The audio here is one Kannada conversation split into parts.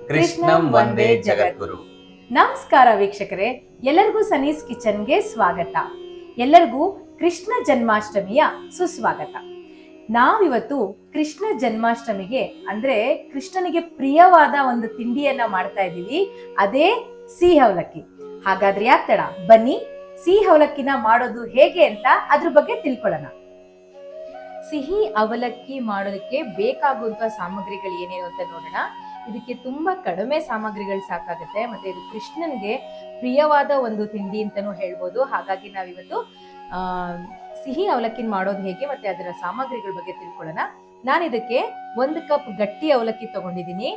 ಕೃಷ್ಣಂ ವಂದೇ ಜಗದ್ಗುರು. ನಮಸ್ಕಾರ ವೀಕ್ಷಕರೇ, ಎಲ್ಲರಿಗೂ ಸನೀಸ್ ಕಿಚನ್ಗೆ ಸ್ವಾಗತ. ಎಲ್ಲರಿಗೂ ಕೃಷ್ಣ ಜನ್ಮಾಷ್ಟಮಿಯ ಸುಸ್ವಾಗತ. ನಾವಿವತ್ತು ಕೃಷ್ಣ ಜನ್ಮಾಷ್ಟಮಿಗೆ ಅಂದ್ರೆ ಕೃಷ್ಣನಿಗೆ ಪ್ರಿಯವಾದ ಒಂದು ತಿಂಡಿಯನ್ನ ಮಾಡ್ತಾ ಇದ್ದೀವಿ, ಅದೇ ಸಿಹಿ ಅವಲಕ್ಕಿ. ಹಾಗಾದ್ರೆ ಯಾಕೆ ತಡ, ಬನ್ನಿ ಸಿಹಿ ಅವಲಕ್ಕಿನ ಮಾಡೋದು ಹೇಗೆ ಅಂತ ಅದ್ರ ಬಗ್ಗೆ ತಿಳ್ಕೊಳ್ಳೋಣ. ಸಿಹಿ ಅವಲಕ್ಕಿ ಮಾಡೋದಕ್ಕೆ ಬೇಕಾಗುವಂತ ಸಾಮಗ್ರಿಗಳು ಏನೇನು ಅಂತ ನೋಡೋಣ. ಇದಕ್ಕೆ ತುಂಬಾ ಕಡಿಮೆ ಸಾಮಗ್ರಿಗಳು ಸಾಕಾಗುತ್ತೆ, ಮತ್ತೆ ಇದು ಕೃಷ್ಣನ್ಗೆ ಪ್ರಿಯವಾದ ಒಂದು ತಿಂಡಿ ಅಂತಾನೂ ಹೇಳ್ಬೋದು. ಹಾಗಾಗಿ ನಾವಿವತ್ತು ಸಿಹಿ ಅವಲಕ್ಕಿನ ಮಾಡೋದು ಹೇಗೆ ಮತ್ತೆ ಅದರ ಸಾಮಗ್ರಿಗಳ ಬಗ್ಗೆ ತಿಳ್ಕೊಳ್ಳೋಣ. ನಾನು ಇದಕ್ಕೆ 1 ಕಪ್ ಗಟ್ಟಿ ಅವಲಕ್ಕಿ ತಗೊಂಡಿದ್ದೀನಿ,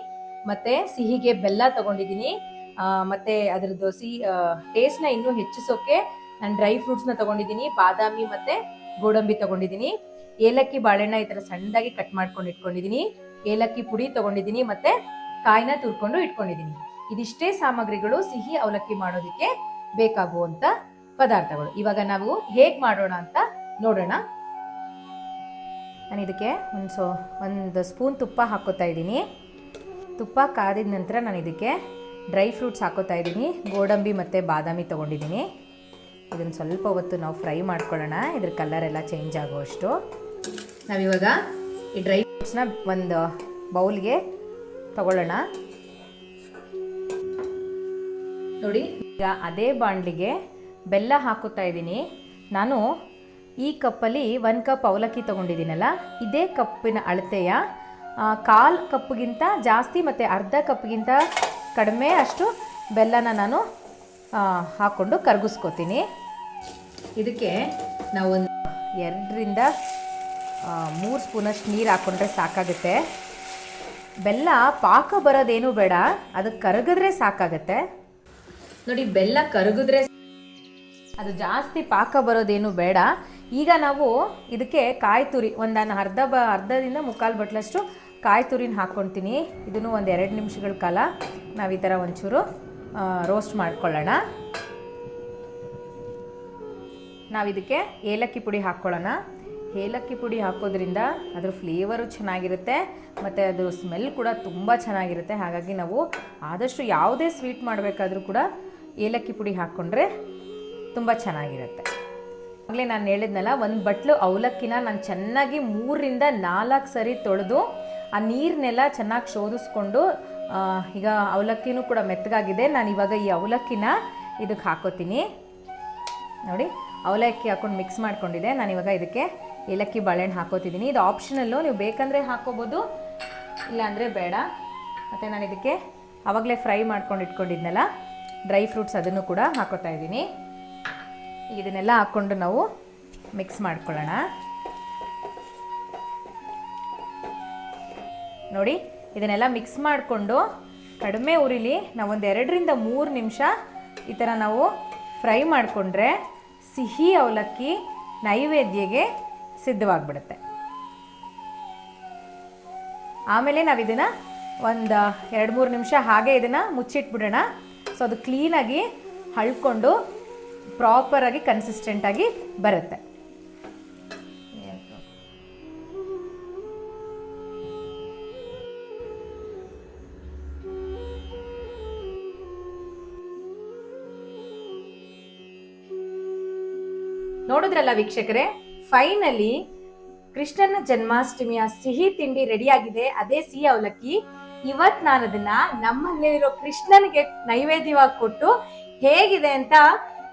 ಮತ್ತೆ ಸಿಹಿಗೆ ಬೆಲ್ಲ ತಗೊಂಡಿದ್ದೀನಿ, ಮತ್ತೆ ಅದ್ರದ್ದು ಟೇಸ್ಟ್ ನ ಇನ್ನೂ ಹೆಚ್ಚಿಸೋಕೆ ನಾನು ಡ್ರೈ ಫ್ರೂಟ್ಸ್ ನ ತಗೊಂಡಿದ್ದೀನಿ, ಬಾದಾಮಿ ಮತ್ತೆ ಗೋಡಂಬಿ ತಗೊಂಡಿದ್ದೀನಿ, ಏಲಕ್ಕಿ ಬಾಳೆಹಣ್ಣ ಈ ತರ ಸಣ್ಣದಾಗಿ ಕಟ್ ಮಾಡ್ಕೊಂಡು ಇಟ್ಕೊಂಡಿದ್ದೀನಿ, ಏಲಕ್ಕಿ ಪುಡಿ ತಗೊಂಡಿದ್ದೀನಿ, ಮತ್ತೆ ಕಾಯಿನ ತುರ್ಕೊಂಡು ಇಟ್ಕೊಂಡಿದ್ದೀನಿ. ಇದಿಷ್ಟೇ ಸಾಮಗ್ರಿಗಳು ಸಿಹಿ ಅವಲಕ್ಕಿ ಮಾಡೋದಕ್ಕೆ ಬೇಕಾಗುವಂತ ಪದಾರ್ಥಗಳು. ಇವಾಗ ನಾವು ಹೇಗ್ ಮಾಡೋಣ ಅಂತ ನೋಡೋಣ. ನಾನು ಇದಕ್ಕೆ ಒಂದು ಸ್ಪೂನ್ ತುಪ್ಪ ಹಾಕೋತಾ ಇದ್ದೀನಿ. ತುಪ್ಪ ಕಾದಿದ ನಂತರ ನಾನು ಇದಕ್ಕೆ ಡ್ರೈ ಫ್ರೂಟ್ಸ್ ಹಾಕೋತಾ ಇದ್ದೀನಿ. ಗೋಡಂಬಿ ಮತ್ತು ಬಾದಾಮಿ ತೊಗೊಂಡಿದ್ದೀನಿ. ಇದನ್ನು ಸ್ವಲ್ಪ ಹೊತ್ತು ನಾವು ಫ್ರೈ ಮಾಡ್ಕೊಳ್ಳೋಣ, ಇದ್ರ ಕಲರ್ ಎಲ್ಲ ಚೇಂಜ್ ಆಗುವಷ್ಟು. ನಾವಿವಾಗ ಈ ಡ್ರೈ ಫ್ರೂಟ್ಸ್ನ ಒಂದು ಬೌಲ್ಗೆ ತಗೊಳ್ಳೋಣ. ನೋಡಿ, ಈಗ ಅದೇ ಬಾಣಲಿಗೆ ಬೆಲ್ಲ ಹಾಕುತ್ತಾ ಇದ್ದೀನಿ. ನಾನು ಈ ಕಪ್ಪಲ್ಲಿ 1 ಕಪ್ ಅವಲಕ್ಕಿ ತೊಗೊಂಡಿದ್ದೀನಲ್ಲ, ಇದೇ ಕಪ್ಪಿನ ಅಳತೆಯ 1/4 ಕಪ್ಗಿಂತ ಜಾಸ್ತಿ ಮತ್ತು ಅರ್ಧ ಕಪ್ಗಿಂತ ಕಡಿಮೆ ಅಷ್ಟು ಬೆಲ್ಲನ ನಾನು ಹಾಕ್ಕೊಂಡು ಕರಗಿಸ್ಕೋತೀನಿ. ಇದಕ್ಕೆ ನಾವು ಒಂದು 2ರಿಂದ 3 ಸ್ಪೂನಷ್ಟು ನೀರು ಹಾಕ್ಕೊಂಡ್ರೆ ಸಾಕಾಗುತ್ತೆ. ಬೆಲ್ಲ ಪಾಕ ಬರೋದೇನು ಬೇಡ, ಅದು ಕರಗಿದ್ರೆ ಸಾಕಾಗತ್ತೆ. ನೋಡಿ, ಬೆಲ್ಲ ಕರಗಿದ್ರೆ, ಅದು ಜಾಸ್ತಿ ಪಾಕ ಬರೋದೇನು ಬೇಡ. ಈಗ ನಾವು ಇದಕ್ಕೆ ಕಾಯಿ ತುರಿ ಒಂದು ಅರ್ಧದಿಂದ 3/4 ಬಟ್ಲಷ್ಟು ಕಾಯಿ ತುರಿನ ಹಾಕ್ಕೊಳ್ತೀನಿ. ಇದನ್ನು ಒಂದು 2 ನಿಮಿಷಗಳ ಕಾಲ ನಾವು ಈ ಥರ ಒಂಚೂರು ರೋಸ್ಟ್ ಮಾಡ್ಕೊಳ್ಳೋಣ. ನಾವು ಇದಕ್ಕೆ ಏಲಕ್ಕಿ ಪುಡಿ ಹಾಕ್ಕೊಳ್ಳೋಣ. ಏಲಕ್ಕಿ ಪುಡಿ ಹಾಕೋದ್ರಿಂದ ಅದ್ರ ಫ್ಲೇವರು ಚೆನ್ನಾಗಿರುತ್ತೆ ಮತ್ತು ಅದ್ರ ಸ್ಮೆಲ್ ಕೂಡ ತುಂಬ ಚೆನ್ನಾಗಿರುತ್ತೆ. ಹಾಗಾಗಿ ನಾವು ಆದಷ್ಟು ಯಾವುದೇ ಸ್ವೀಟ್ ಮಾಡಬೇಕಾದ್ರೂ ಕೂಡ ಏಲಕ್ಕಿ ಪುಡಿ ಹಾಕ್ಕೊಂಡ್ರೆ ತುಂಬ ಚೆನ್ನಾಗಿರುತ್ತೆ. ಆಗಲೇ ನಾನು ಹೇಳಿದ್ನಲ್ಲ, 1 ಬಟ್ಲು ಅವಲಕ್ಕಿನ ನಾನು ಚೆನ್ನಾಗಿ 3ರಿಂದ 4 ಸರಿ ತೊಳೆದು ಆ ನೀರನ್ನೆಲ್ಲ ಚೆನ್ನಾಗಿ ಶೋಧಿಸ್ಕೊಂಡು, ಈಗ ಅವಲಕ್ಕಿನೂ ಕೂಡ ಮೆತ್ತಗಾಗಿದೆ. ನಾನು ಇವಾಗ ಈ ಅವಲಕ್ಕಿನ ಇದಕ್ಕೆ ಹಾಕೋತೀನಿ. ನೋಡಿ, ಅವಲಕ್ಕಿ ಹಾಕ್ಕೊಂಡು ಮಿಕ್ಸ್ ಮಾಡ್ಕೊಂಡಿದೆ. ನಾನು ಇವಾಗ ಇದಕ್ಕೆ ಏಲಕ್ಕಿ ಬಾಳೆಹಣ್ಣು ಹಾಕೋತಿದ್ದೀನಿ. ಇದು ಆಪ್ಷನಲ್ಲು, ನೀವು ಬೇಕಂದರೆ ಹಾಕೋಬೋದು, ಇಲ್ಲಾಂದರೆ ಬೇಡ. ಮತ್ತು ನಾನು ಇದಕ್ಕೆ ಆವಾಗಲೇ ಫ್ರೈ ಮಾಡ್ಕೊಂಡು ಇಟ್ಕೊಂಡಿದ್ನಲ್ಲ ಡ್ರೈ ಫ್ರೂಟ್ಸ್, ಅದನ್ನು ಕೂಡ ಹಾಕೋತಾ ಇದ್ದೀನಿ. ಇದನ್ನೆಲ್ಲ ಹಾಕ್ಕೊಂಡು ನಾವು ಮಿಕ್ಸ್ ಮಾಡ್ಕೊಳ್ಳೋಣ. ನೋಡಿ, ಇದನ್ನೆಲ್ಲ ಮಿಕ್ಸ್ ಮಾಡಿಕೊಂಡು ಕಡಿಮೆ ಉರಿಲಿ ನಾವು ಒಂದು 2ರಿಂದ 3 ನಿಮಿಷ ಈ ಥರ ನಾವು ಫ್ರೈ ಮಾಡಿಕೊಂಡ್ರೆ ಸಿಹಿ ಅವಲಕ್ಕಿ ನೈವೇದ್ಯಗೆ ಸಿದ್ಧವಾಗಿಬಿಡುತ್ತೆ. ಆಮೇಲೆ ನಾವು ಇದನ್ನು ಒಂದು 2-3 ನಿಮಿಷ ಹಾಗೆ ಇದನ್ನು ಮುಚ್ಚಿಟ್ಬಿಡೋಣ. ಸೊ ಅದು ಕ್ಲೀನಾಗಿ ಹಳ್ಕೊಂಡು ಪ್ರಾಪರಾಗಿ ಕನ್ಸಿಸ್ಟೆಂಟಾಗಿ ಬರುತ್ತೆ. ನೋಡಿದ್ರಲ್ಲ ವೀಕ್ಷಕರೇ, ಫೈನಲಿ ಕೃಷ್ಣನ ಜನ್ಮಾಷ್ಟಮಿಯ ಸಿಹಿ ತಿಂಡಿ ರೆಡಿಯಾಗಿದೆ, ಅದೇ ಸಿಹಿ ಅವಲಕ್ಕಿ. ಇವತ್ತು ನಾನು ಅದನ್ನ ನಮ್ಮಲ್ಲಿರೋ ಕೃಷ್ಣನಿಗೆ ನೈವೇದ್ಯವಾಗಿ ಕೊಟ್ಟು ಹೇಗಿದೆ ಅಂತ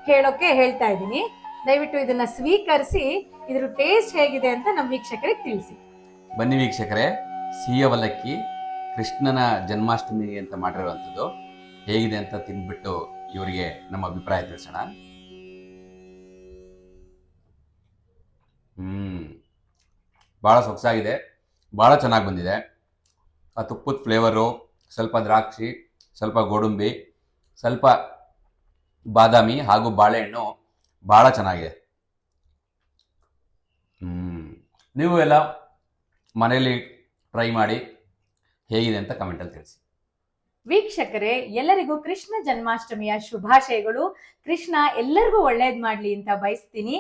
ಹೇಳೋಕೆ ಹೇಳ್ತಾ ಇದ್ದೀನಿ. ದಯವಿಟ್ಟು ಇದನ್ನ ಸ್ವೀಕರಿಸಿ ಇದ್ರ ಟೇಸ್ಟ್ ಹೇಗಿದೆ ಅಂತ ನಮ್ಮ ವೀಕ್ಷಕರಿಗೆ ತಿಳಿಸಿ. ಬನ್ನಿ ವೀಕ್ಷಕರೇ, ಸಿಹಿ ಅವಲಕ್ಕಿ ಕೃಷ್ಣನ ಜನ್ಮಾಷ್ಟಮಿ ಅಂತ ಮಾಡಿರುವಂಥದ್ದು ಹೇಗಿದೆ ಅಂತ ತಿಂದ್ಬಿಟ್ಟು ಇವರಿಗೆ ನಮ್ಮ ಅಭಿಪ್ರಾಯ ತಿಳಿಸೋಣ. ಭಾಳ ಸೊಗಸಾಗಿದೆ, ಭಾಳ ಚೆನ್ನಾಗಿ ಬಂದಿದೆ. ಆ ತುಪ್ಪದ ಫ್ಲೇವರು, ಸ್ವಲ್ಪ ದ್ರಾಕ್ಷಿ, ಸ್ವಲ್ಪ ಗೋಡಂಬಿ, ಸ್ವಲ್ಪ ಬಾದಾಮಿ ಹಾಗೂ ಬಾಳೆಹಣ್ಣು ಭಾಳ ಚೆನ್ನಾಗಿದೆ. ನೀವು ಎಲ್ಲ ಮನೆಯಲ್ಲಿ ಟ್ರೈ ಮಾಡಿ ಹೇಗಿದೆ ಅಂತ ಕಮೆಂಟಲ್ಲಿ ತಿಳಿಸಿ. ವೀಕ್ಷಕರೇ, ಎಲ್ಲರಿಗೂ ಕೃಷ್ಣ ಜನ್ಮಾಷ್ಟಮಿಯ ಶುಭಾಶಯಗಳು. ಕೃಷ್ಣ ಎಲ್ಲರಿಗೂ ಒಳ್ಳೇದ್ ಮಾಡ್ಲಿ ಅಂತ ಬಯಸ್ತೀನಿ.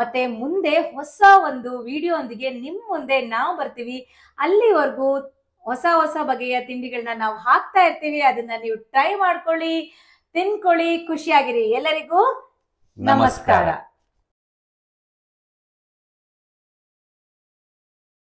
ಮತ್ತೆ ಮುಂದೆ ಹೊಸ ಒಂದು ವಿಡಿಯೋ ಒಂದಿಗೆ ನಿಮ್ ಮುಂದೆ ನಾವು ಬರ್ತೀವಿ. ಅಲ್ಲಿವರೆಗೂ ಹೊಸ ಹೊಸ ಬಗೆಯ ತಿಂಡಿಗಳನ್ನ ನಾವು ಹಾಕ್ತಾ ಇರ್ತೀವಿ. ಅದನ್ನ ನೀವು ಟ್ರೈ ಮಾಡ್ಕೊಳ್ಳಿ, ತಿನ್ಕೊಳ್ಳಿ, ಖುಷಿಯಾಗಿರಿ. ಎಲ್ಲರಿಗೂ ನಮಸ್ಕಾರ.